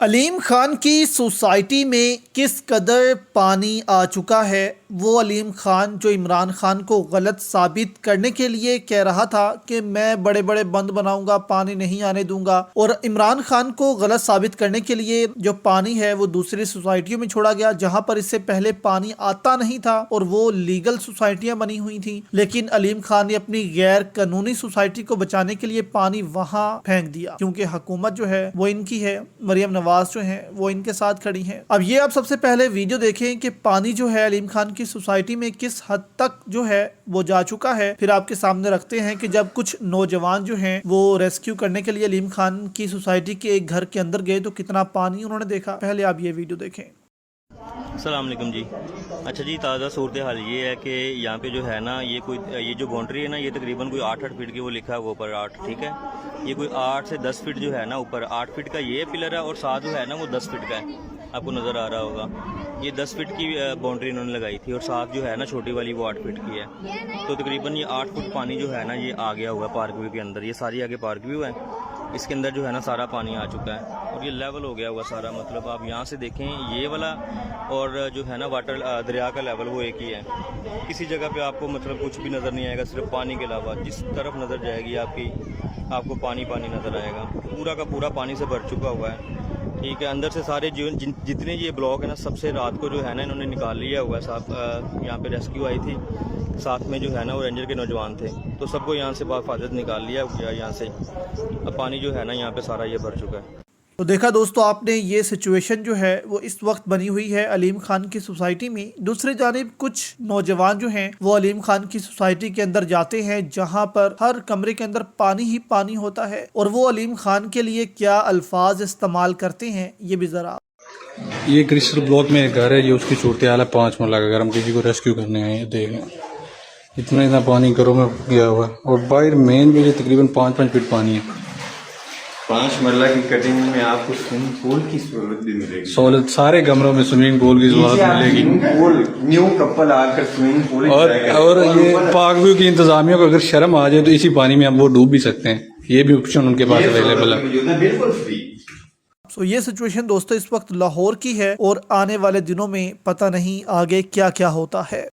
अलीम खान की सोसाइटी में किस कदर पानी आ चुका है। वो अलीम खान जो इमरान खान को गलत साबित करने के लिए कह रहा था कि मैं बड़े बड़े बंद बनाऊंगा, पानी नहीं आने दूंगा, और इमरान खान को गलत साबित करने के लिए जो पानी है वो दूसरी सोसाइटियों में छोड़ा गया जहां पर इससे पहले पानी आता नहीं था और वो लीगल सोसाइटियां बनी हुई थी। लेकिन अलीम खान ने अपनी गैर कानूनी सोसाइटी को बचाने के लिए पानी वहां फेंक दिया, क्योंकि हुकूमत जो है वो इनकी है, मरियम नवाज जो है वो इनके साथ खड़ी है। अब ये आप सबसे पहले वीडियो देखें कि पानी जो है अलीम खान की सोसाइटी में किस हद तक जो है वो जा चुका है। फिर आपके सामने रखते हैं कि जब कुछ नौजवान जो हैं वो रेस्क्यू करने के लिए अलीम खान की सोसाइटी के एक घर के अंदर गए तो कितना पानी उन्होंने देखा। पहले आप ये वीडियो देखें। अस्सलाम वालेकुम जी। अच्छा जी, ताज़ा सूरत हाल ये है कि यहाँ पे जो है ना ये जो बाउंड्री है ना, ये तकरीबन कोई 8 फीट की वो लिखा है वो ऊपर 8, ठीक है। ये कोई 8 से 10 फीट जो है ना, ऊपर 8 फीट का ये पिलर है और साथ जो है ना वो 10 फीट का है, आपको नज़र आ रहा होगा। ये 10 फीट की बाउंड्री इन्होंने लगाई थी और साथ जो है ना छोटी वाली वो 8 फीट की है। तो तकरीबन ये 8 फुट पानी जो है ना ये आ गया हुआ है पार्क व्यू के अंदर। ये सारी आगे पार्क व्यू है, इसके अंदर जो है ना सारा पानी आ चुका है और ये लेवल हो गया हुआ सारा। मतलब आप यहाँ से देखें ये वाला और जो है ना वाटर दरिया का लेवल वो एक ही है। किसी जगह पे आपको मतलब कुछ भी नज़र नहीं आएगा, सिर्फ पानी के अलावा जिस तरफ नज़र जाएगी आपको पानी पानी नज़र आएगा। पूरा का पूरा पानी से भर चुका हुआ है, ठीक है। अंदर से सारे जितने ये ब्लॉक है ना, सबसे रात को जो है ना इन्होंने निकाल लिया हुआ है। साथ यहाँ पे रेस्क्यू आई थी, साथ में जो है ना वो रेंजर के नौजवान थे, तो सबको यहाँ से बाहिफाजत निकाल लिया गया यहाँ से। अब पानी जो है ना यहाँ पे सारा ये भर चुका है। तो देखा दोस्तों आपने, ये सिचुएशन जो है वो इस वक्त बनी हुई है अलीम खान की सोसाइटी में। दूसरी जानिब कुछ नौजवान जो हैं वो अलीम खान की सोसाइटी के अंदर जाते हैं जहां पर हर कमरे के अंदर पानी ही पानी होता है, और वो अलीम खान के लिए क्या अल्फाज इस्तेमाल करते हैं ये भी जरा। ये क्रिस्टल ब्लॉक में एक घर है, ये उसकी सूरत हाल है 5 मरला का। अगर हम किसी को रेस्क्यू करने आए हैं, देखें इतना पानी घरों में गया हुआ है और बाहर मेन में तकरीबन 5-5 फीट पानी है। 5 मरला की कटिंग में आपको स्विमिंग पूल की सहूलत भी मिलेगी। सहूलत सारे कमरों में स्विमिंग पूल की सहूलत मिलेगी। न्यू कपल आकर स्विमिंग पूल और ये पार्क व्यू की इंतजामिया को अगर शर्म आ जाए तो इसी पानी में हम वो डूब भी सकते हैं। ये भी ऑप्शन उनके पास अवेलेबल है, बिल्कुल फ्री। तो ये सिचुएशन दोस्तों इस वक्त लाहौर की है और आने वाले दिनों में पता नहीं आगे क्या क्या होता है।